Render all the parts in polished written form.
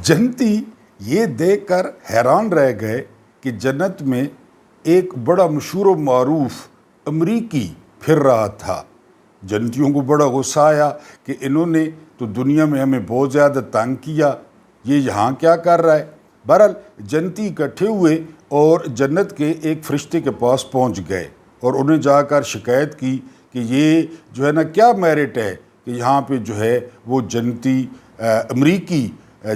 جنتی یہ دیکھ کر حیران رہ گئے کہ جنت میں ایک بڑا مشہور و معروف امریکی پھر رہا تھا۔ جنتیوں کو بڑا غصہ آیا کہ انہوں نے تو دنیا میں ہمیں بہت زیادہ تنگ کیا، یہ یہاں کیا کر رہا ہے۔ بہرحال جنتی اکٹھے ہوئے اور جنت کے ایک فرشتے کے پاس پہنچ گئے اور انہیں جا کر شکایت کی کہ یہ جو ہے نا کیا میرٹ ہے کہ یہاں پہ جو ہے وہ جنتی امریکی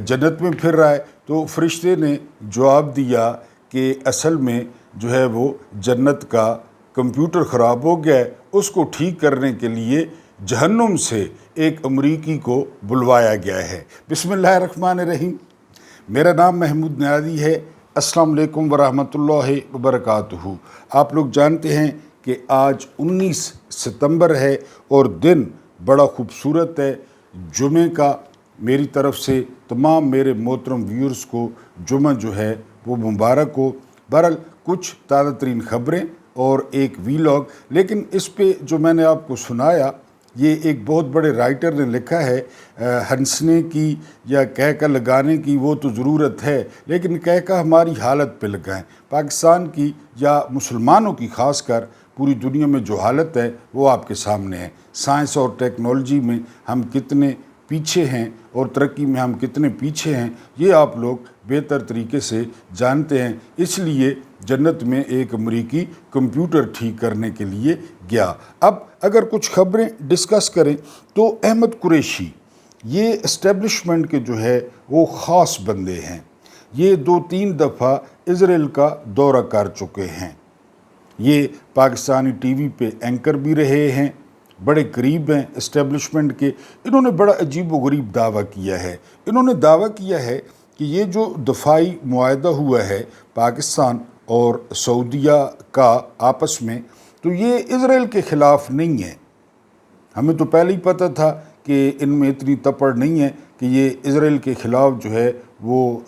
جنت میں پھر رہا ہے۔ تو فرشتے نے جواب دیا کہ اصل میں جو ہے وہ جنت کا کمپیوٹر خراب ہو گیا ہے، اس کو ٹھیک کرنے کے لیے جہنم سے ایک امریکی کو بلوایا گیا ہے۔ بسم اللہ الرحمن الرحیم۔ میرا نام محمود نیازی ہے۔ السلام علیکم ورحمۃ اللہ وبرکاتہ۔ آپ لوگ جانتے ہیں کہ آج 19 ستمبر ہے اور دن بڑا خوبصورت ہے جمعے کا۔ میری طرف سے تمام میرے محترم ویورز کو جمعہ جو ہے وہ مبارک ہو۔ بہرحال کچھ تازہ ترین خبریں اور ایک ویلاگ، لیکن اس پہ جو میں نے آپ کو سنایا یہ ایک بہت بڑے رائٹر نے لکھا ہے۔ ہنسنے کی یا کہہ لگانے کی وہ تو ضرورت ہے، لیکن کہہ ہماری حالت پہ لگائیں۔ پاکستان کی یا مسلمانوں کی خاص کر پوری دنیا میں جو حالت ہے وہ آپ کے سامنے ہے۔ سائنس اور ٹیکنالوجی میں ہم کتنے پیچھے ہیں اور ترقی میں ہم کتنے پیچھے ہیں، یہ آپ لوگ بہتر طریقے سے جانتے ہیں۔ اس لیے جنت میں ایک امریکی کمپیوٹر ٹھیک کرنے کے لیے گیا۔ اب اگر کچھ خبریں ڈسکس کریں تو احمد قریشی یہ اسٹیبلشمنٹ کے جو ہے وہ خاص بندے ہیں۔ یہ 2-3 دفعہ اسرائیل کا دورہ کر چکے ہیں۔ یہ پاکستانی ٹی وی پہ اینکر بھی رہے ہیں، بڑے قریب ہیں اسٹیبلشمنٹ کے۔ انہوں نے بڑا عجیب و غریب دعویٰ کیا ہے۔ انہوں نے دعویٰ کیا ہے کہ یہ جو دفاعی معاہدہ ہوا ہے پاکستان اور سعودیہ کا آپس میں، تو یہ اسرائیل کے خلاف نہیں ہے۔ ہمیں تو پہلے ہی پتہ تھا کہ ان میں اتنی تپڑ نہیں ہے کہ یہ اسرائیل کے خلاف جو ہے وہ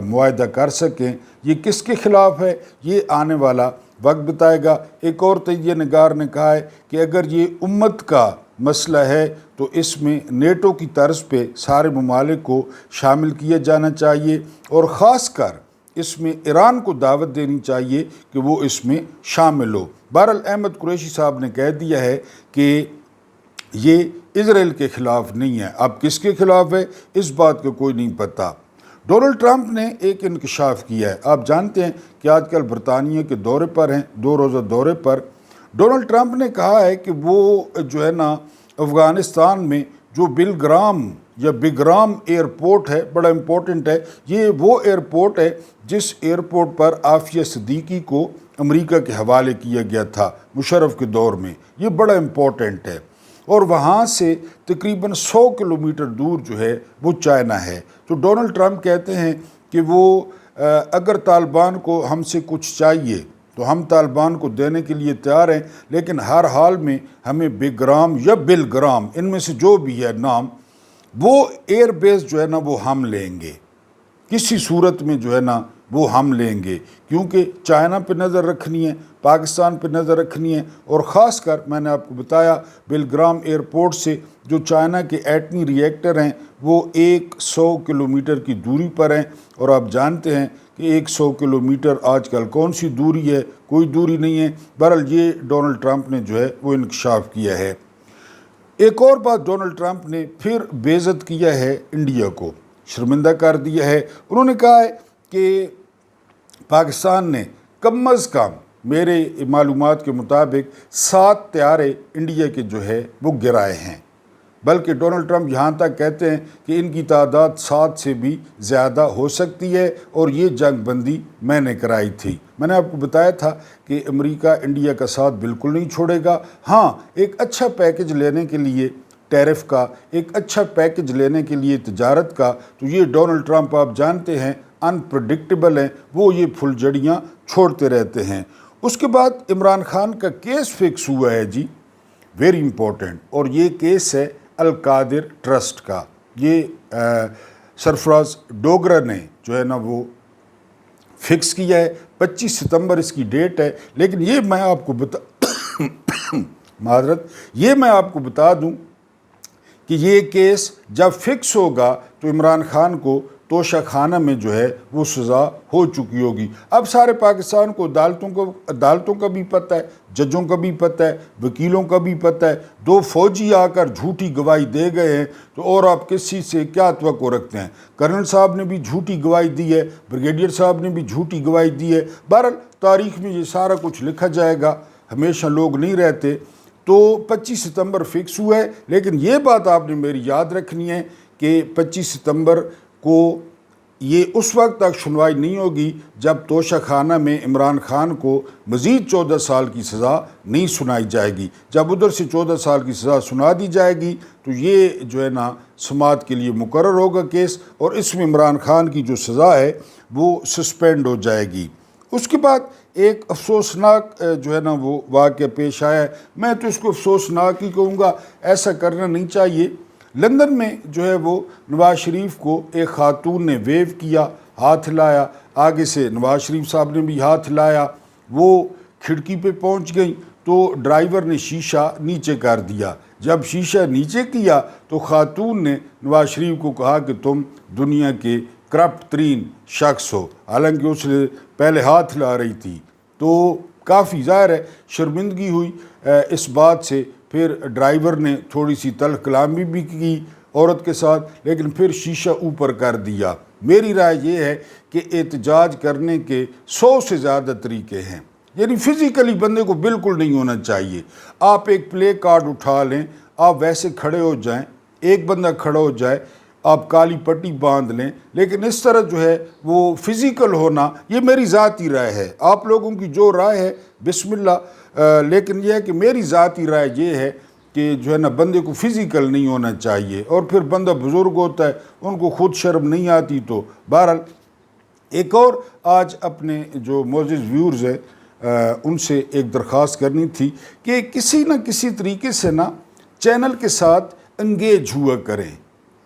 معاہدہ کر سکیں۔ یہ کس کے خلاف ہے یہ آنے والا وقت بتائے گا۔ ایک اور تجزیہ نگار نے کہا ہے کہ اگر یہ امت کا مسئلہ ہے تو اس میں نیٹو کی طرز پہ سارے ممالک کو شامل کیا جانا چاہیے اور خاص کر اس میں ایران کو دعوت دینی چاہیے کہ وہ اس میں شامل ہو۔ بہرحال احمد قریشی صاحب نے کہہ دیا ہے کہ یہ اسرائیل کے خلاف نہیں ہے۔ اب کس کے خلاف ہے اس بات کا کوئی نہیں پتہ۔ ڈونلڈ ٹرمپ نے ایک انکشاف کیا ہے۔ آپ جانتے ہیں کہ آج کل برطانیہ کے دورے پر ہیں، 2 روزہ دورے پر۔ ڈونلڈ ٹرمپ نے کہا ہے کہ وہ جو ہے نا افغانستان میں جو بلگرام یا بگرام ایئرپورٹ ہے، بڑا امپورٹنٹ ہے۔ یہ وہ ایئرپورٹ ہے جس ایئرپورٹ پر عافیہ صدیقی کو امریکہ کے حوالے کیا گیا تھا مشرف کے دور میں۔ یہ بڑا امپورٹنٹ ہے اور وہاں سے تقریباً 100 کلومیٹر دور جو ہے وہ چائنا ہے۔ تو ڈونلڈ ٹرمپ کہتے ہیں کہ وہ اگر طالبان کو ہم سے کچھ چاہیے تو ہم طالبان کو دینے کے لیے تیار ہیں، لیکن ہر حال میں ہمیں بگرام یا بلگرام ان میں سے جو بھی ہے نام، وہ ایئر بیس جو ہے نا وہ ہم لیں گے، کسی صورت میں جو ہے نا وہ ہم لیں گے، کیونکہ چائنا پہ نظر رکھنی ہے، پاکستان پہ نظر رکھنی ہے اور خاص کر میں نے آپ کو بتایا بلگرام ایئرپورٹ سے جو چائنا کے ایٹمی ری ایکٹر ہیں وہ 100 کلومیٹر کی دوری پر ہیں اور آپ جانتے ہیں کہ 100 کلومیٹر آج کل کون سی دوری ہے، کوئی دوری نہیں ہے۔ بہرحال یہ ڈونلڈ ٹرمپ نے جو ہے وہ انکشاف کیا ہے۔ ایک اور بات ڈونلڈ ٹرمپ نے پھر بے عزت کیا ہے، انڈیا کو شرمندہ کر دیا ہے۔ انہوں نے کہا ہے کہ پاکستان نے کم از کم میرے معلومات کے مطابق 7 طیارے انڈیا کے جو ہے وہ گرائے ہیں، بلکہ ڈونلڈ ٹرمپ یہاں تک کہتے ہیں کہ ان کی تعداد 7 سے بھی زیادہ ہو سکتی ہے اور یہ جنگ بندی میں نے کرائی تھی۔ میں نے آپ کو بتایا تھا کہ امریکہ انڈیا کا ساتھ بالکل نہیں چھوڑے گا۔ ہاں، ایک اچھا پیکج لینے کے لیے ٹیرف کا، ایک اچھا پیکج لینے کے لیے تجارت کا، تو یہ ڈونلڈ ٹرمپ آپ جانتے ہیں انپریڈکٹیبل ہیں، وہ یہ پھل جڑیاں چھوڑتے رہتے ہیں۔ اس کے بعد عمران خان کا کیس فکس ہوا ہے جی، ویری امپورٹنٹ، اور یہ کیس ہے القادر ٹرسٹ کا۔ یہ سرفراز ڈوگرہ نے جو ہے نا وہ فکس کیا ہے، 25 ستمبر اس کی ڈیٹ ہے۔ لیکن یہ میں آپ کو بتا دوں کہ یہ کیس جب فکس ہوگا تو عمران خان کو توشہ خانہ میں جو ہے وہ سزا ہو چکی ہوگی۔ اب سارے پاکستان کو عدالتوں کا بھی پتہ ہے، ججوں کا بھی پتہ ہے، وکیلوں کا بھی پتہ ہے، 2 فوجی آ کر جھوٹی گواہی دے گئے ہیں، تو اور آپ کسی سے کیا توقع رکھتے ہیں؟ کرنل صاحب نے بھی جھوٹی گواہی دی ہے، بریگیڈیئر صاحب نے بھی جھوٹی گواہی دی ہے۔ بہرحال تاریخ میں یہ سارا کچھ لکھا جائے گا، ہمیشہ لوگ نہیں رہتے۔ تو 25 ستمبر فکس ہوا ہے، لیکن یہ بات آپ نے میری یاد رکھنی ہے کہ 25 ستمبر کو یہ اس وقت تک سنوائی نہیں ہوگی جب توشہ خانہ میں عمران خان کو مزید 14 سال کی سزا نہیں سنائی جائے گی۔ جب ادھر سے 14 سال کی سزا سنا دی جائے گی تو یہ جو ہے نا سماعت کے لیے مقرر ہوگا کیس، اور اس میں عمران خان کی جو سزا ہے وہ سسپینڈ ہو جائے گی۔ اس کے بعد ایک افسوسناک جو ہے نا وہ واقعہ پیش آیا ہے، میں تو اس کو افسوسناک ہی کہوں گا، ایسا کرنا نہیں چاہیے۔ لندن میں جو ہے وہ نواز شریف کو ایک خاتون نے ویو کیا، ہاتھ ہلایا، آگے سے نواز شریف صاحب نے بھی ہاتھ ہلایا، وہ کھڑکی پہ پہنچ گئیں تو ڈرائیور نے شیشہ نیچے کر دیا۔ جب شیشہ نیچے کیا تو خاتون نے نواز شریف کو کہا کہ تم دنیا کے کرپٹ ترین شخص ہو، حالانکہ اس نے پہلے ہاتھ ہلا رہی تھی۔ تو کافی ظاہر ہے شرمندگی ہوئی اس بات سے، پھر ڈرائیور نے تھوڑی سی تلخ کلامی بھی کی عورت کے ساتھ، لیکن پھر شیشہ اوپر کر دیا۔ میری رائے یہ ہے کہ احتجاج کرنے کے 100 سے زیادہ طریقے ہیں، یعنی فزیکلی بندے کو بالکل نہیں ہونا چاہیے۔ آپ ایک پلے کارڈ اٹھا لیں، آپ ویسے کھڑے ہو جائیں، ایک بندہ کھڑا ہو جائے، آپ کالی پٹی باندھ لیں، لیکن اس طرح جو ہے وہ فزیکل ہونا، یہ میری ذاتی رائے ہے۔ آپ لوگوں کی جو رائے ہے بسم اللہ، لیکن یہ ہے کہ میری ذاتی رائے یہ ہے کہ جو ہے نا بندے کو فزیکل نہیں ہونا چاہیے، اور پھر بندہ بزرگ ہوتا ہے، ان کو خود شرم نہیں آتی۔ تو بہرحال ایک اور آج اپنے جو معزز ویورز ہیں ان سے ایک درخواست کرنی تھی کہ کسی نہ کسی طریقے سے نا چینل کے ساتھ انگیج ہوا کریں،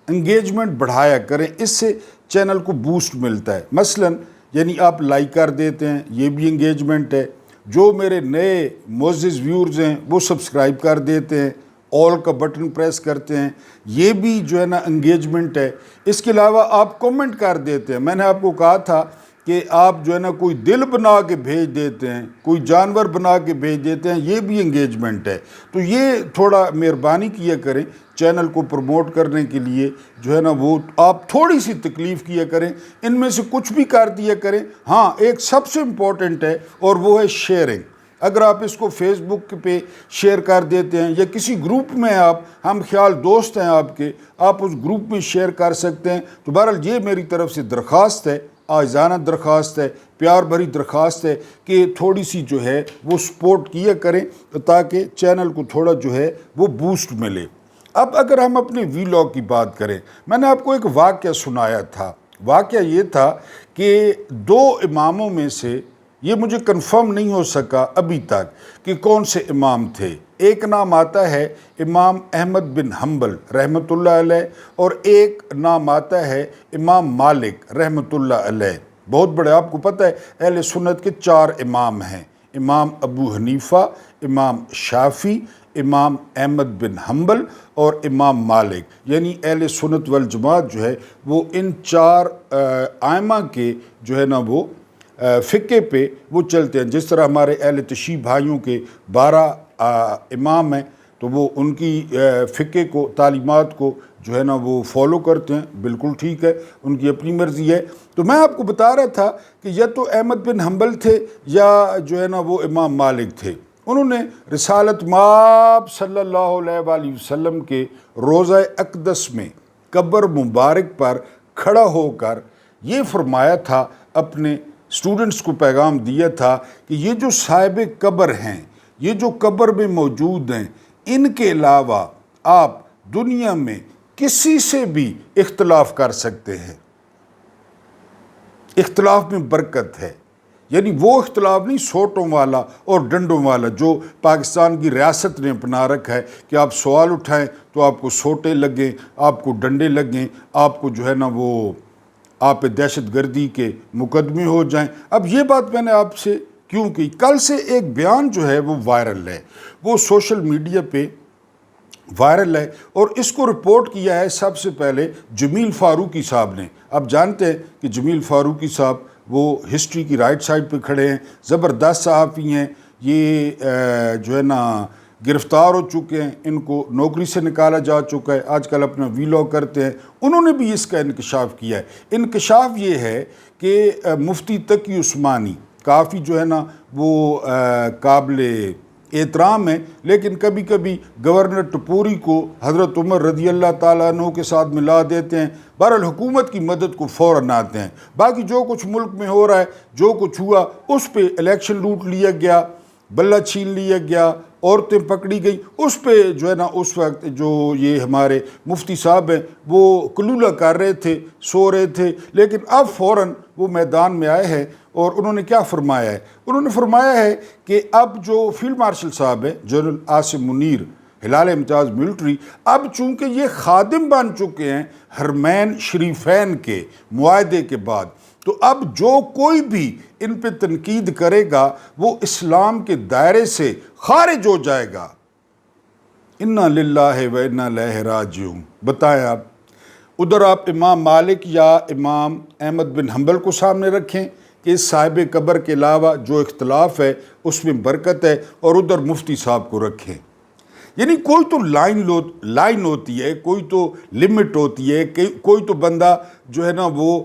انگیجمنٹ بڑھایا کریں، اس سے چینل کو بوسٹ ملتا ہے۔ مثلاً یعنی آپ لائک کر دیتے ہیں، یہ بھی انگیجمنٹ ہے۔ جو میرے نئے معزز ویورز ہیں وہ سبسکرائب کر دیتے ہیں، آل کا بٹن پریس کرتے ہیں، یہ بھی جو ہے نا انگیجمنٹ ہے۔ اس کے علاوہ آپ کومنٹ کر دیتے ہیں، میں نے آپ کو کہا تھا کہ آپ جو ہے نا کوئی دل بنا کے بھیج دیتے ہیں، کوئی جانور بنا کے بھیج دیتے ہیں، یہ بھی انگیجمنٹ ہے۔ تو یہ تھوڑا مہربانی کیا کریں چینل کو پروموٹ کرنے کے لیے، جو ہے نا وہ آپ تھوڑی سی تکلیف کیا کریں، ان میں سے کچھ بھی کر دیا کریں۔ ہاں ایک سب سے امپورٹنٹ ہے اور وہ ہے شیئرنگ۔ اگر آپ اس کو فیس بک پہ شیئر کر دیتے ہیں یا کسی گروپ میں، آپ ہم خیال دوست ہیں آپ کے، آپ اس گروپ میں شیئر کر سکتے ہیں۔ تو بہرحال یہ میری طرف سے درخواست ہے، عاجزانہ درخواست ہے، پیار بھری درخواست ہے کہ تھوڑی سی جو ہے وہ سپورٹ کیا کریں تاکہ چینل کو تھوڑا جو ہے وہ بوسٹ ملے۔ اب اگر ہم اپنے ویلاگ کی بات کریں، میں نے آپ کو ایک واقعہ سنایا تھا۔ واقعہ یہ تھا کہ 2 اماموں میں سے، یہ مجھے کنفرم نہیں ہو سکا ابھی تک کہ کون سے امام تھے۔ ایک نام آتا ہے امام احمد بن حنبل رحمۃ اللہ علیہ، اور ایک نام آتا ہے امام مالک رحمۃ اللہ علیہ۔ بہت بڑے، آپ کو پتہ ہے اہل سنت کے 4 امام ہیں، امام ابو حنیفہ، امام شافعی، امام احمد بن حنبل اور امام مالک، یعنی اہل سنت والجماعت جو ہے وہ ان 4 ائمہ کے جو ہے نا وہ فقہ پہ وہ چلتے ہیں۔ جس طرح ہمارے اہل تشیع بھائیوں کے 12 امام ہیں تو وہ ان کی فقہ کو، تعلیمات کو جو ہے نا وہ فالو کرتے ہیں، بالکل ٹھیک ہے، ان کی اپنی مرضی ہے۔ تو میں آپ کو بتا رہا تھا کہ یا تو احمد بن حنبل تھے یا جو ہے نا وہ امام مالک تھے۔ انہوں نے رسالت مآب صلی اللہ علیہ وآلہ وسلم کے روضہ اقدس میں قبر مبارک پر کھڑا ہو کر یہ فرمایا تھا، اپنے اسٹوڈنٹس کو پیغام دیا تھا کہ یہ جو صاحب قبر ہیں، یہ جو قبر میں موجود ہیں، ان کے علاوہ آپ دنیا میں کسی سے بھی اختلاف کر سکتے ہیں، اختلاف میں برکت ہے۔ یعنی وہ اختلاف نہیں سوٹوں والا اور ڈنڈوں والا جو پاکستان کی ریاست نے اپنا رکھا ہے کہ آپ سوال اٹھائیں تو آپ کو سوٹے لگیں، آپ کو ڈنڈے لگیں، آپ کو جو ہے نا وہ آپ پہ دہشت گردی کے مقدمے ہو جائیں۔ اب یہ بات میں نے آپ سے کیوں کی؟ کل سے ایک بیان جو ہے وہ وائرل ہے، وہ سوشل میڈیا پہ وائرل ہے، اور اس کو رپورٹ کیا ہے سب سے پہلے جمیل فاروقی صاحب نے۔ آپ جانتے ہیں کہ جمیل فاروقی صاحب وہ ہسٹری کی رائٹ سائڈ پہ کھڑے ہیں، زبردست صحافی ہیں، یہ جو ہے نا گرفتار ہو چکے ہیں، ان کو نوکری سے نکالا جا چکا ہے، آج کل اپنا ویلاگ کرتے ہیں۔ انہوں نے بھی اس کا انکشاف کیا ہے۔ انکشاف یہ ہے کہ مفتی تقی عثمانی کافی جو ہے نا وہ قابل احترام ہے، لیکن کبھی کبھی گورنر ٹپوری کو حضرت عمر رضی اللہ تعالیٰ عنہ کے ساتھ ملا دیتے ہیں، بہرحال حکومت کی مدد کو فوراً آتے ہیں۔ باقی جو کچھ ملک میں ہو رہا ہے، جو کچھ ہوا، اس پہ الیکشن لوٹ لیا گیا، بلہ چھین لیا گیا، عورتیں پکڑی گئی، اس پہ جو ہے نا اس وقت جو یہ ہمارے مفتی صاحب ہیں وہ کلولہ کر رہے تھے، سو رہے تھے، لیکن اب فوراً وہ میدان میں آئے ہیں۔ اور انہوں نے کیا فرمایا ہے؟ انہوں نے فرمایا ہے کہ اب جو فیلڈ مارشل صاحب ہیں جنرل عاصم منیر ہلال امتیاز ملٹری، اب چونکہ یہ خادم بن چکے ہیں حرمین شریفین کے معاہدے کے بعد، تو اب جو کوئی بھی ان پہ تنقید کرے گا وہ اسلام کے دائرے سے خارج ہو جائے گا۔ انا للہ و انا الیہ راجعون۔ بتائیں آپ، ادھر آپ امام مالک یا امام احمد بن حنبل کو سامنے رکھیں کہ اس صاحب قبر کے علاوہ جو اختلاف ہے اس میں برکت ہے، اور ادھر مفتی صاحب کو رکھیں۔ یعنی کوئی تو لائن ہوتی ہے، کوئی تو لمٹ ہوتی ہے، کوئی تو بندہ جو ہے نا وہ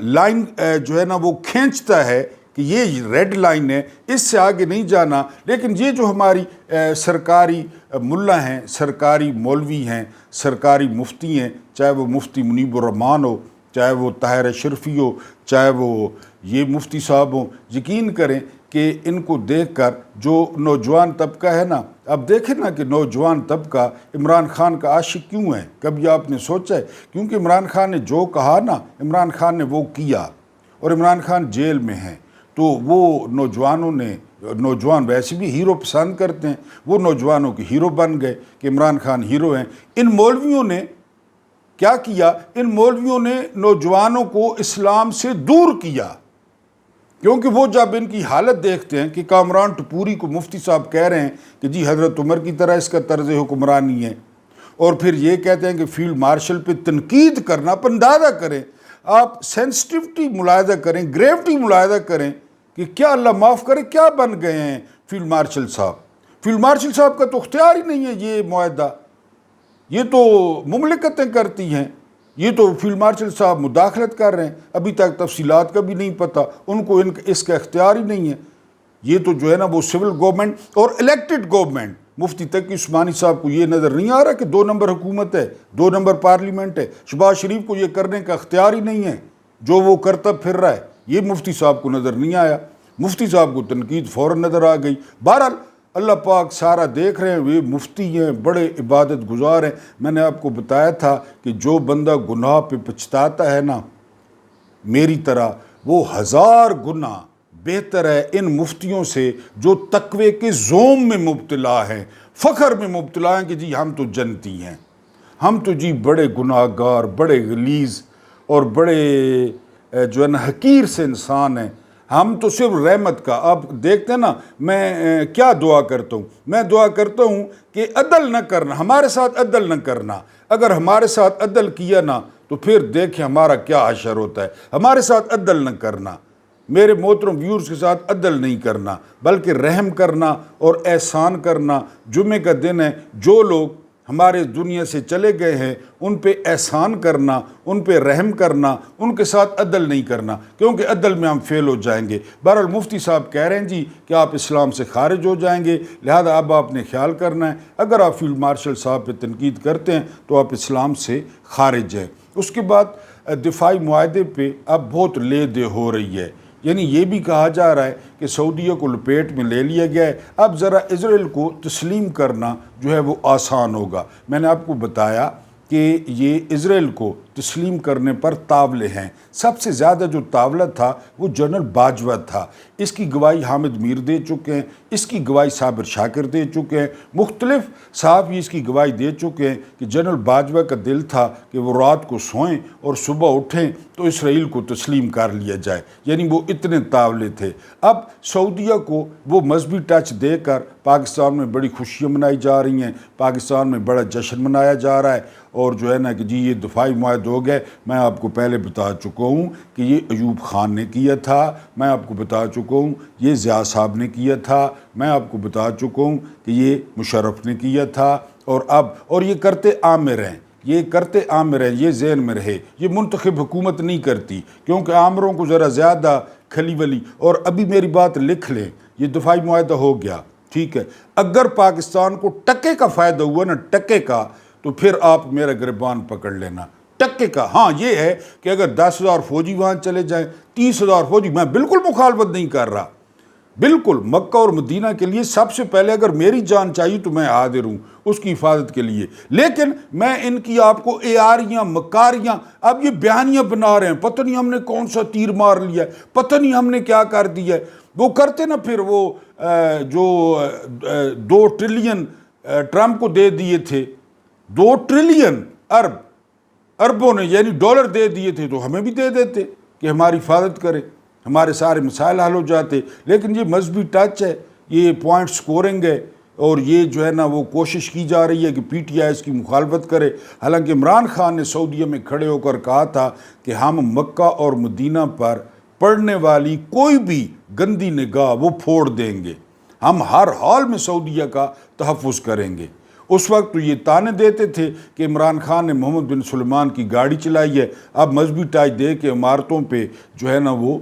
لائن جو ہے نا وہ کھینچتا ہے کہ یہ ریڈ لائن ہے، اس سے آگے نہیں جانا۔ لیکن یہ جو ہماری سرکاری ملا ہیں، سرکاری مولوی ہیں، سرکاری مفتی ہیں، چاہے وہ مفتی منیب الرحمان ہو، چاہے وہ طاہر اشرفی ہو، چاہے وہ یہ مفتی صاحب ہوں، یقین کریں کہ ان کو دیکھ کر جو نوجوان طبقہ ہے نا، اب دیکھیں نا کہ نوجوان طبقہ عمران خان کا عاشق کیوں ہے؟ کبھی آپ نے سوچا ہے؟ کیونکہ عمران خان نے جو کہا نا، عمران خان نے وہ کیا، اور عمران خان جیل میں ہیں، تو وہ نوجوان ویسے بھی ہیرو پسند کرتے ہیں، وہ نوجوانوں کے ہیرو بن گئے کہ عمران خان ہیرو ہیں۔ ان مولویوں نے کیا کیا؟ ان مولویوں نے نوجوانوں کو اسلام سے دور کیا، کیونکہ وہ جب ان کی حالت دیکھتے ہیں کہ کامران ٹپوری کو مفتی صاحب کہہ رہے ہیں کہ جی حضرت عمر کی طرح اس کا طرز حکمرانی ہے، اور پھر یہ کہتے ہیں کہ فیلڈ مارشل پہ تنقید کرنا، پندادہ کریں، آپ سینسٹیوٹی ملاحظہ کریں، گریوٹی ملاحظہ کریں کہ کیا اللہ معاف کرے کیا بن گئے ہیں فیلڈ مارشل صاحب۔ فیلڈ مارشل صاحب کا تو اختیار ہی نہیں ہے یہ معاہدہ، یہ تو مملکتیں کرتی ہیں، یہ تو فیلڈ مارشل صاحب مداخلت کر رہے ہیں، ابھی تک تفصیلات کا بھی نہیں پتہ ان کو، اس کا اختیار ہی نہیں ہے۔ یہ تو جو ہے نا وہ سول گورنمنٹ اور الیکٹڈ گورنمنٹ، مفتی تقی عثمانی صاحب کو یہ نظر نہیں آ رہا کہ 2 نمبر حکومت ہے، 2 نمبر پارلیمنٹ ہے، شہباز شریف کو یہ کرنے کا اختیار ہی نہیں ہے، جو وہ کرتا پھر رہا ہے، یہ مفتی صاحب کو نظر نہیں آیا۔ مفتی صاحب کو تنقید فوراً نظر آ گئی۔ بہرحال اللہ پاک سارا دیکھ رہے ہیں، یہ مفتی ہیں، بڑے عبادت گزار ہیں۔ میں نے آپ کو بتایا تھا کہ جو بندہ گناہ پہ پچھتاتا ہے نا میری طرح، وہ 1000 گنا بہتر ہے ان مفتیوں سے جو تقوی کے زوم میں مبتلا ہیں، فخر میں مبتلا ہیں کہ جی ہم تو جنتی ہیں، ہم تو جی بڑے گناہ گار، بڑے غلیظ اور بڑے جو ہے نا حقیر سے انسان ہیں، ہم تو صرف رحمت کا۔ آپ دیکھتے ہیں نا میں کیا دعا کرتا ہوں؟ میں دعا کرتا ہوں کہ عدل نہ کرنا، ہمارے ساتھ عدل نہ کرنا۔ اگر ہمارے ساتھ عدل کیا نا تو پھر دیکھیں ہمارا کیا حشر ہوتا ہے۔ ہمارے ساتھ عدل نہ کرنا، میرے محترم ویورز کے ساتھ عدل نہیں کرنا، بلکہ رحم کرنا اور احسان کرنا۔ جمعے کا دن ہے، جو لوگ ہمارے دنیا سے چلے گئے ہیں ان پہ احسان کرنا، ان پہ رحم کرنا، ان کے ساتھ عدل نہیں کرنا، کیونکہ عدل میں ہم فیل ہو جائیں گے۔ بہرحال مفتی صاحب کہہ رہے ہیں جی کہ آپ اسلام سے خارج ہو جائیں گے، لہذا اب آپ نے خیال کرنا ہے، اگر آپ فیلڈ مارشل صاحب پہ تنقید کرتے ہیں تو آپ اسلام سے خارج ہیں۔ اس کے بعد دفاعی معاہدے پہ اب بہت لے دے ہو رہی ہے، یعنی یہ بھی کہا جا رہا ہے کہ سعودیہ کو لپیٹ میں لے لیا گیا ہے، اب ذرا اسرائیل کو تسلیم کرنا جو ہے وہ آسان ہوگا۔ میں نے آپ کو بتایا کہ یہ اسرائیل کو تسلیم کرنے پر تاولے ہیں۔ سب سے زیادہ جو تاولہ تھا وہ جنرل باجوہ تھا، اس کی گواہی حامد میر دے چکے ہیں، اس کی گواہی صابر شاکر دے چکے ہیں، مختلف صحافی اس کی گواہی دے چکے ہیں کہ جنرل باجوہ کا دل تھا کہ وہ رات کو سوئیں اور صبح اٹھیں تو اسرائیل کو تسلیم کر لیا جائے، یعنی وہ اتنے تاولے تھے۔ اب سعودیہ کو وہ مذہبی ٹچ دے کر پاکستان میں بڑی خوشیاں منائی جا رہی ہیں، پاکستان میں بڑا جشن منایا جا رہا ہے، اور جو ہے نا کہ جی یہ دفاعی معاہدہ ہو گئے۔ میں آپ کو پہلے بتا چکا ہوں کہ یہ ایوب خان نے کیا تھا، میں آپ کو بتا چکا ہوں یہ ضیاء صاحب نے کیا تھا، میں آپ کو بتا چکا ہوں کہ یہ مشرف نے کیا تھا، اور یہ کرتے عامر ہیں، یہ ذہن میں رہے، یہ منتخب حکومت نہیں کرتی، کیونکہ عامروں کو ذرا زیادہ کھلی ولی۔ اور ابھی میری بات لکھ لیں، یہ دفاعی معاہدہ ہو گیا، ٹھیک ہے، اگر پاکستان کو ٹکے کا فائدہ ہوا نا، ٹکے کا، تو پھر آپ میرا گریبان پکڑ لینا، ٹکے کا۔ ہاں یہ ہے کہ اگر 10,000 فوجی وہاں چلے جائیں، 30,000 فوجی، میں بالکل مخالفت نہیں کر رہا، بالکل مکہ اور مدینہ کے لیے سب سے پہلے اگر میری جان چاہیے تو میں حاضر ہوں اس کی حفاظت کے لیے، لیکن میں ان کی آپ کو اعاریاں مکاریاں، اب یہ بیانیاں بنا رہے ہیں، پتہ نہیں ہم نے کون سا تیر مار لیا ہے، پتہ نہیں ہم نے کیا کر دیا ہے، وہ کرتے نا پھر وہ جو 2 ٹریلین ٹرمپ کو دے دیے تھے، 2 ٹریلین اربوں نے یعنی ڈالر دے دیے تھے، تو ہمیں بھی دے دیتے کہ ہماری حفاظت کرے، ہمارے سارے مسائل حل ہو جاتے۔ لیکن یہ مذہبی ٹچ ہے، یہ پوائنٹ سکورنگ ہے، اور یہ جو ہے نا وہ کوشش کی جا رہی ہے کہ پی ٹی آئی اس کی مخالفت کرے۔ حالانکہ عمران خان نے سعودیہ میں کھڑے ہو کر کہا تھا کہ ہم مکہ اور مدینہ پر پڑنے والی کوئی بھی گندی نگاہ وہ پھوڑ دیں گے، ہم ہر حال میں سعودیہ کا تحفظ کریں گے۔ اس وقت تو یہ تانے دیتے تھے کہ عمران خان نے محمد بن سلمان کی گاڑی چلائی ہے، اب مذہبی ٹچ دے کے عمارتوں پہ جو ہے نا وہ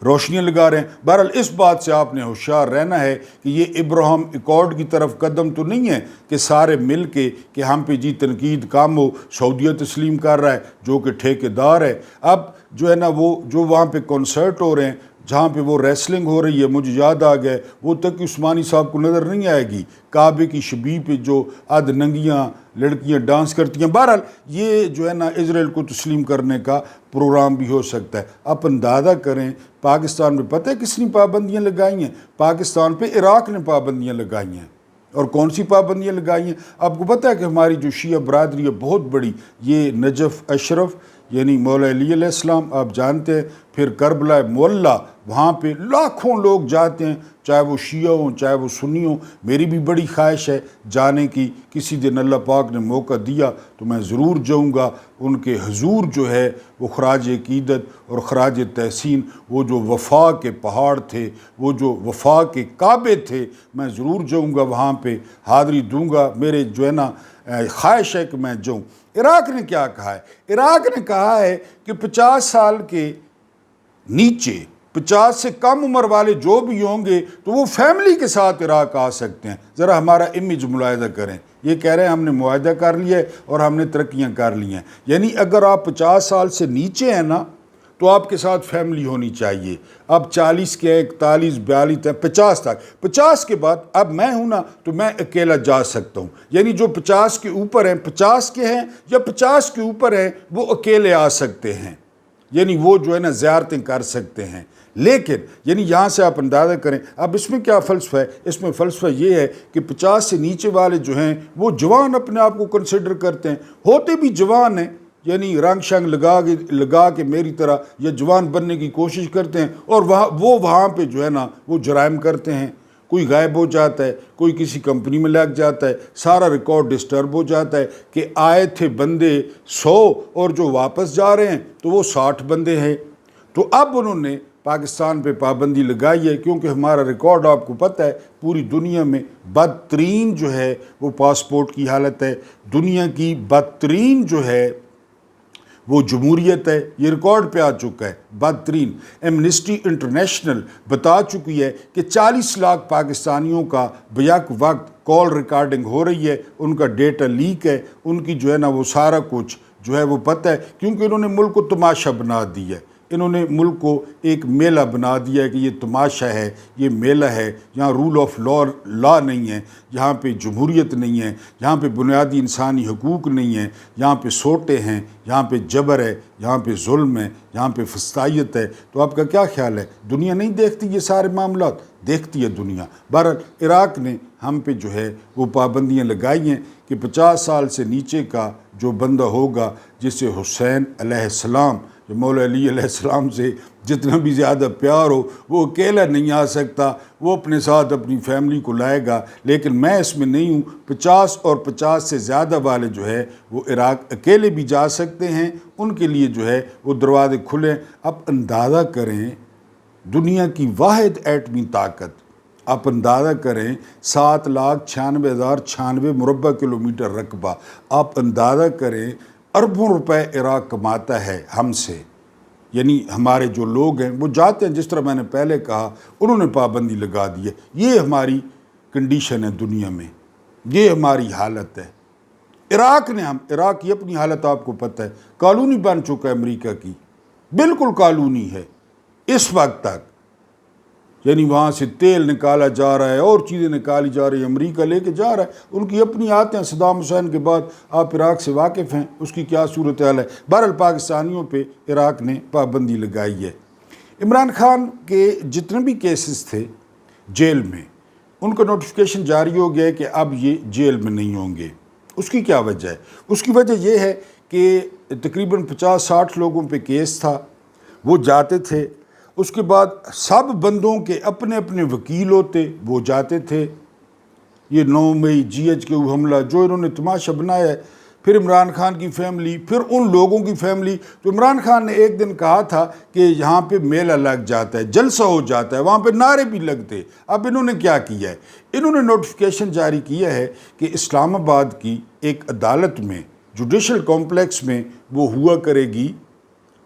روشنیاں لگا رہے ہیں۔ بہرحال اس بات سے آپ نے ہوشیار رہنا ہے کہ یہ ابراہم ایکارڈ کی طرف قدم تو نہیں ہے کہ سارے مل کے کہ ہم پہ جی تنقید کام ہو، سعودیہ تسلیم کر رہا ہے جو کہ ٹھیکیدار ہے۔ اب جو ہے نا وہ جو وہاں پہ کنسرٹ ہو رہے ہیں، جہاں پہ وہ ریسلنگ ہو رہی ہے، مجھے یاد آ گئے، وہ تقی عثمانی صاحب کو نظر نہیں آئے گی، کعبے کی شبیہ پہ جو اد ننگیاں لڑکیاں ڈانس کرتی ہیں۔ بہرحال یہ جو ہے نا اسرائیل کو تسلیم کرنے کا پروگرام بھی ہو سکتا ہے۔ آپ اندازہ کریں پاکستان پہ پتہ ہے کس نے پابندیاں لگائی ہیں؟ پاکستان پہ عراق نے پابندیاں لگائی ہیں، اور کون سی پابندیاں لگائی ہیں؟ آپ کو پتہ ہے کہ ہماری جو شیعہ برادری ہے بہت بڑی، یہ نجف اشرف یعنی مولا علی علیہ السلام آپ جانتے ہیں، پھر کربلا معلیٰ، وہاں پہ لاکھوں لوگ جاتے ہیں، چاہے وہ شیعہ ہوں چاہے وہ سنی ہوں۔ میری بھی بڑی خواہش ہے جانے کی، کسی دن اللہ پاک نے موقع دیا تو میں ضرور جاؤں گا۔ ان کے حضور جو ہے وہ خراج عقیدت اور خراج تحسین، وہ جو وفا کے پہاڑ تھے، وہ جو وفا کے کعبے تھے، میں ضرور جاؤں گا، وہاں پہ حاضری دوں گا، میرے جو ہے نا خواہش ہے کہ میں جاؤں۔ عراق نے کیا کہا ہے؟ عراق نے کہا ہے کہ 50 سال کے نیچے 50 سے کم عمر والے جو بھی ہوں گے تو وہ فیملی کے ساتھ عراق آ سکتے ہیں۔ ذرا ہمارا امیج ملاحظہ کریں، یہ کہہ رہے ہیں ہم نے معاہدہ کر لیا ہے اور ہم نے ترقیاں کر لی ہیں، یعنی اگر آپ 50 سال سے نیچے ہیں نا تو آپ کے ساتھ فیملی ہونی چاہیے۔ اب 40 کے 41 42 50 تک، 50 کے بعد اب میں ہوں نا تو میں اکیلا جا سکتا ہوں، یعنی جو 50 کے اوپر ہیں، 50 کے ہیں یا 50 کے اوپر ہیں، وہ اکیلے آ سکتے ہیں، یعنی وہ جو ہے نا زیارتیں کر سکتے ہیں۔ لیکن یعنی یہاں سے آپ اندازہ کریں، اب اس میں کیا فلسفہ ہے؟ اس میں فلسفہ یہ ہے کہ 50 سے نیچے والے جو ہیں وہ جوان اپنے آپ کو کنسیڈر کرتے ہیں، ہوتے بھی جوان ہیں، یعنی رنگ شنگ لگا کے میری طرح یا جوان بننے کی کوشش کرتے ہیں، اور وہاں پہ جو ہے نا وہ جرائم کرتے ہیں۔ کوئی غائب ہو جاتا ہے، کوئی کسی کمپنی میں لگ جاتا ہے، سارا ریکارڈ ڈسٹرب ہو جاتا ہے کہ آئے تھے بندے 100 اور جو واپس جا رہے ہیں تو وہ 60 بندے ہیں۔ تو اب انہوں نے پاکستان پہ پابندی لگائی ہے، کیونکہ ہمارا ریکارڈ آپ کو پتہ ہے پوری دنیا میں بدترین جو ہے وہ پاسپورٹ کی حالت ہے، دنیا کی بدترین جو ہے وہ جمہوریت ہے، یہ ریکارڈ پہ آ چکا ہے بدترین۔ ایمنسٹی انٹرنیشنل بتا چکی ہے کہ 40 لاکھ پاکستانیوں کا بیک وقت کال ریکارڈنگ ہو رہی ہے، ان کا ڈیٹا لیک ہے، ان کی جو ہے نا وہ سارا کچھ جو ہے وہ پتہ ہے، کیونکہ انہوں نے ملک کو تماشا بنا دی ہے۔ انہوں نے ملک کو ایک میلہ بنا دیا ہے کہ یہ تماشا ہے، یہ میلہ ہے، یہاں رول آف لا نہیں ہے، یہاں پہ جمہوریت نہیں ہے، یہاں پہ بنیادی انسانی حقوق نہیں ہے، یہاں پہ سوٹے ہیں، یہاں پہ جبر ہے، یہاں پہ ظلم ہے، یہاں پہ فسطائیت ہے۔ تو آپ کا کیا خیال ہے، دنیا نہیں دیکھتی یہ سارے معاملات؟ دیکھتی ہے دنیا۔ بہرحال عراق نے ہم پہ جو ہے وہ پابندیاں لگائی ہیں کہ 50 سال سے نیچے کا جو بندہ ہوگا، جسے حسین علیہ السلام، جو مولا علی علیہ السلام سے جتنا بھی زیادہ پیار ہو، وہ اکیلا نہیں آ سکتا، وہ اپنے ساتھ اپنی فیملی کو لائے گا۔ لیکن میں اس میں نہیں ہوں، 50 اور 50 سے زیادہ والے جو ہے وہ عراق اکیلے بھی جا سکتے ہیں، ان کے لیے جو ہے وہ دروازے کھلے۔ اب اندازہ کریں دنیا کی واحد ایٹمی طاقت، آپ اندازہ کریں 7,96,096 مربع کلومیٹر رقبہ، آپ اندازہ کریں اربوں روپے عراق کماتا ہے ہم سے۔ یعنی ہمارے جو لوگ ہیں وہ جاتے ہیں، جس طرح میں نے پہلے کہا انہوں نے پابندی لگا دی ہے۔ یہ ہماری کنڈیشن ہے دنیا میں، یہ ہماری حالت ہے۔ عراق کی اپنی حالت آپ کو پتہ ہے، کالونی بن چکا ہے امریکہ کی، بالکل کالونی ہے اس وقت تک۔ یعنی وہاں سے تیل نکالا جا رہا ہے اور چیزیں نکالی جا رہی ہیں، امریکہ لے کے جا رہا ہے، ان کی اپنی آتے ہیں۔ صدام حسین کے بعد آپ عراق سے واقف ہیں، اس کی کیا صورتحال ہے۔ بہرحال پاکستانیوں پہ عراق نے پابندی لگائی ہے۔ عمران خان کے جتنے بھی کیسز تھے جیل میں، ان کا نوٹیفیکیشن جاری ہو گیا ہے کہ اب یہ جیل میں نہیں ہوں گے۔ اس کی کیا وجہ ہے؟ اس کی وجہ یہ ہے کہ تقریباً 50-60 لوگوں پہ کیس تھا، وہ جاتے تھے، اس کے بعد سب بندوں کے اپنے اپنے وکیل ہوتے، وہ جاتے تھے۔ یہ 9 مئی GHQ حملہ جو انہوں نے تماشا بنایا ہے، پھر عمران خان کی فیملی، پھر ان لوگوں کی فیملی۔ تو عمران خان نے ایک دن کہا تھا کہ یہاں پہ میلہ لگ جاتا ہے، جلسہ ہو جاتا ہے، وہاں پہ نعرے بھی لگتے۔ اب انہوں نے کیا کیا ہے؟ انہوں نے نوٹیفیکیشن جاری کیا ہے کہ اسلام آباد کی ایک عدالت میں، جوڈیشل کمپلیکس میں وہ ہوا کرے گی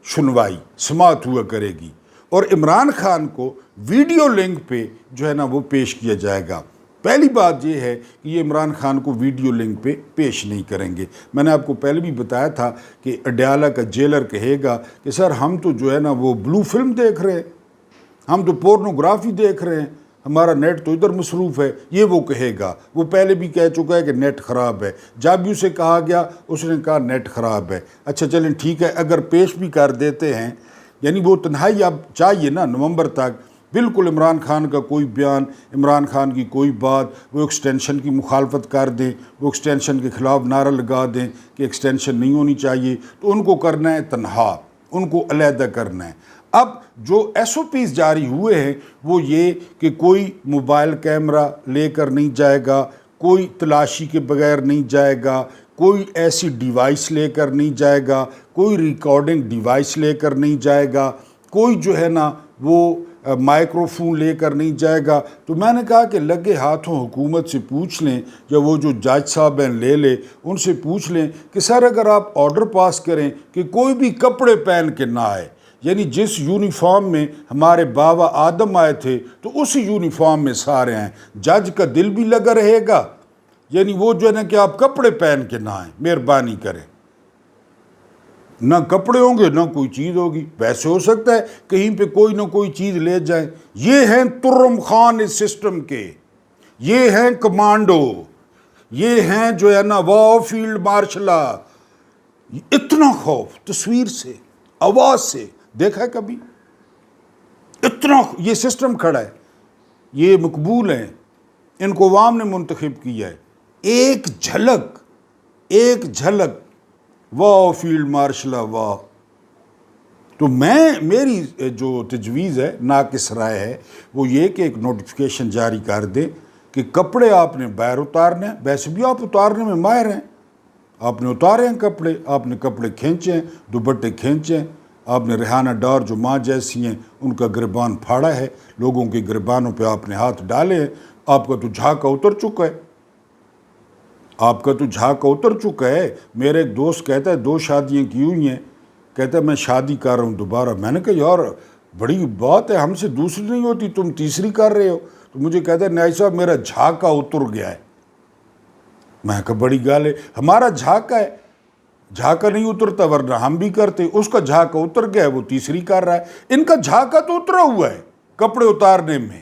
سنوائی، سماعت ہوا کرے گی، اور عمران خان کو ویڈیو لنک پہ جو ہے نا وہ پیش کیا جائے گا۔ پہلی بات یہ ہے کہ یہ عمران خان کو ویڈیو لنک پہ پیش نہیں کریں گے۔ میں نے آپ کو پہلے بھی بتایا تھا کہ اڈیالہ کا جیلر کہے گا کہ سر ہم تو جو ہے نا وہ بلو فلم دیکھ رہے ہیں، ہم تو پورنوگرافی دیکھ رہے ہیں، ہمارا نیٹ تو ادھر مصروف ہے، یہ وہ کہے گا۔ وہ پہلے بھی کہہ چکا ہے کہ نیٹ خراب ہے، جب بھی اسے کہا گیا اس نے کہا نیٹ خراب ہے۔ اچھا چلیں ٹھیک ہے، اگر پیش بھی کر دیتے ہیں، یعنی وہ تنہائی اب چاہیے نا نومبر تک، بالکل عمران خان کا کوئی بیان، عمران خان کی کوئی بات، وہ ایکسٹینشن کی مخالفت کر دیں، وہ ایکسٹینشن کے خلاف نعرہ لگا دیں کہ ایکسٹینشن نہیں ہونی چاہیے، تو ان کو کرنا ہے تنہا، ان کو علیحدہ کرنا ہے۔ اب جو SOPs جاری ہوئے ہیں وہ یہ کہ کوئی موبائل کیمرہ لے کر نہیں جائے گا، کوئی تلاشی کے بغیر نہیں جائے گا، کوئی ایسی ڈیوائس لے کر نہیں جائے گا، کوئی ریکارڈنگ ڈیوائس لے کر نہیں جائے گا، کوئی جو ہے نا وہ مائکرو فون لے کر نہیں جائے گا۔ تو میں نے کہا کہ لگے ہاتھوں حکومت سے پوچھ لیں، یا وہ جو جج صاحب ہیں لے لیں، ان سے پوچھ لیں کہ سر اگر آپ آرڈر پاس کریں کہ کوئی بھی کپڑے پہن کے نہ آئے، یعنی جس یونیفارم میں ہمارے بابا آدم آئے تھے تو اسی یونیفارم میں سارے ہیں، جج کا دل بھی لگا رہے گا، یعنی وہ جو ہے نا کہ آپ کپڑے پہن کے نہ آئیں، مہربانی کریں۔ نہ کپڑے ہوں گے نہ کوئی چیز ہوگی، ویسے ہو سکتا ہے کہیں پہ کوئی نہ کوئی چیز لے جائیں۔ یہ ہیں ترم خان اس سسٹم کے، یہ ہیں کمانڈو، یہ ہیں جو ہے نا واو فیلڈ مارشلہ۔ اتنا خوف تصویر سے، آواز سے دیکھا ہے کبھی؟ اتنا یہ سسٹم کھڑا ہے، یہ مقبول ہیں، ان کو عوام نے منتخب کیا ہے۔ ایک جھلک واہ فیلڈ مارشل واہ۔ تو میری جو تجویز ہے، ناقص رائے ہے، وہ یہ کہ ایک نوٹیفیکیشن جاری کر دیں کہ کپڑے آپ نے باہر اتارنے ہیں، ویسے بھی آپ اتارنے میں ماہر ہیں، آپ نے اتارے ہیں کپڑے، آپ نے کپڑے کھینچے ہیں، دوپٹے کھینچے ہیں، آپ نے ریحانہ ڈار جو ماں جیسی ہیں ان کا گریبان پھاڑا ہے، لوگوں کے گریبانوں پہ آپ نے ہاتھ ڈالے ہیں، آپ کا تو جھاکا اتر چکا ہے، آپ کا تو جھاکا اتر چکا ہے۔ میرے ایک دوست کہتا ہے 2 شادیاں کی ہوئی ہیں، کہتا ہے میں شادی کر رہا ہوں دوبارہ۔ میں نے کہا یار بڑی بات ہے، ہم سے دوسری نہیں ہوتی، تم تیسری کر رہے ہو۔ تو مجھے کہتا ہے نیائی صاحب میرا جھاکا اتر گیا ہے۔ میں کہا بڑی گال ہے، ہمارا جھاکا ہے، جھاکا نہیں اترتا ورنہ ہم بھی کرتے، اس کا جھاکا اتر گیا ہے وہ تیسری کر رہا ہے۔ ان کا جھاکا تو اترا ہوا ہے کپڑے اتارنے میں،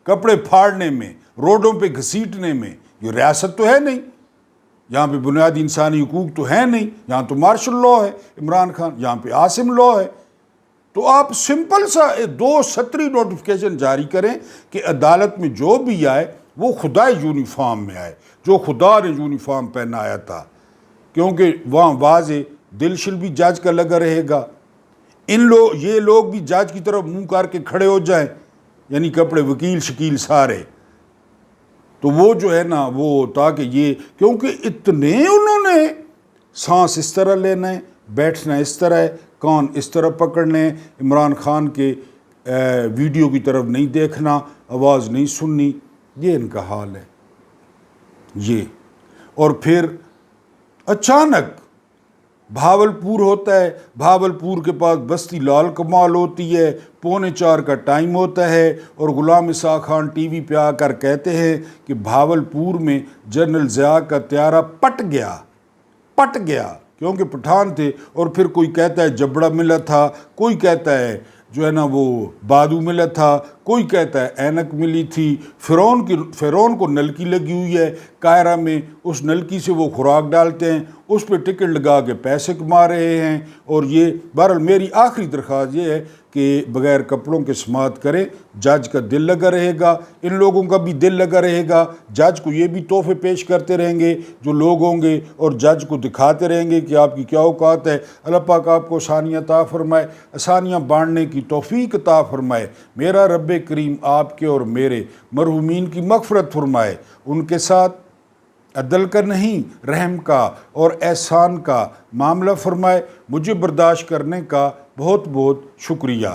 کپڑے پھاڑنے میں، روڈوں پہ گھسیٹنے میں۔ یہ ریاست تو ہے نہیں، یہاں پہ بنیادی انسانی حقوق تو ہے نہیں، یہاں تو مارشل لا ہے عمران خان، یہاں پہ عاصم لا ہے۔ تو آپ سمپل سا 2 سطری نوٹیفیکیشن جاری کریں کہ عدالت میں جو بھی آئے وہ خدائی یونیفارم میں آئے، جو خدا نے یونیفارم پہنایا تھا، کیونکہ وہاں واضح دل شل بھی جج کا لگا رہے گا۔ یہ لوگ بھی جج کی طرف منہ کر کے کھڑے ہو جائیں، یعنی کپڑے وکیل شکیل سارے، تو وہ جو ہے نا وہ تاکہ یہ، کیونکہ اتنے انہوں نے سانس اس طرح لینا ہے، بیٹھنا اس طرح ہے، کان اس طرح پکڑنے ہیں، عمران خان کے ویڈیو کی طرف نہیں دیکھنا، آواز نہیں سننی، یہ ان کا حال ہے یہ۔ اور پھر اچانک بھاولپور ہوتا ہے، بھاولپور کے پاس بستی لال کمال ہوتی ہے، 3:45 کا ٹائم ہوتا ہے، اور غلام اسحاق خان ٹی وی پہ آ کر کہتے ہیں کہ بھاولپور میں جنرل ضیاء کا طیارہ پٹ گیا کیونکہ پٹھان تھے، اور پھر کوئی کہتا ہے جبڑا ملا تھا، کوئی کہتا ہے جو ہے نا وہ بادو ملا تھا، کوئی کہتا ہے اینک ملی تھی، فرعون کو نلکی لگی ہوئی ہے قاہرہ میں، اس نلکی سے وہ خوراک ڈالتے ہیں، اس پہ ٹکٹ لگا کے پیسے کما رہے ہیں۔ اور یہ بہرحال میری آخری درخواست یہ ہے کہ بغیر کپڑوں کے سماعت کریں، جج کا دل لگا رہے گا، ان لوگوں کا بھی دل لگا رہے گا، جج کو یہ بھی تحفے پیش کرتے رہیں گے جو لوگ ہوں گے، اور جج کو دکھاتے رہیں گے کہ آپ کی کیا اوقات ہے۔ اللہ پاک آپ کو آسانیاں عطا فرمائے، آسانیاں بانٹنے کی توفیق عطا فرمائے۔ میرا رب کریم آپ کے اور میرے مرحومین کی مغفرت فرمائے، ان کے ساتھ عدل کا نہیں رحم کا اور احسان کا معاملہ فرمائے۔ مجھے برداشت کرنے کا بہت بہت شکریہ۔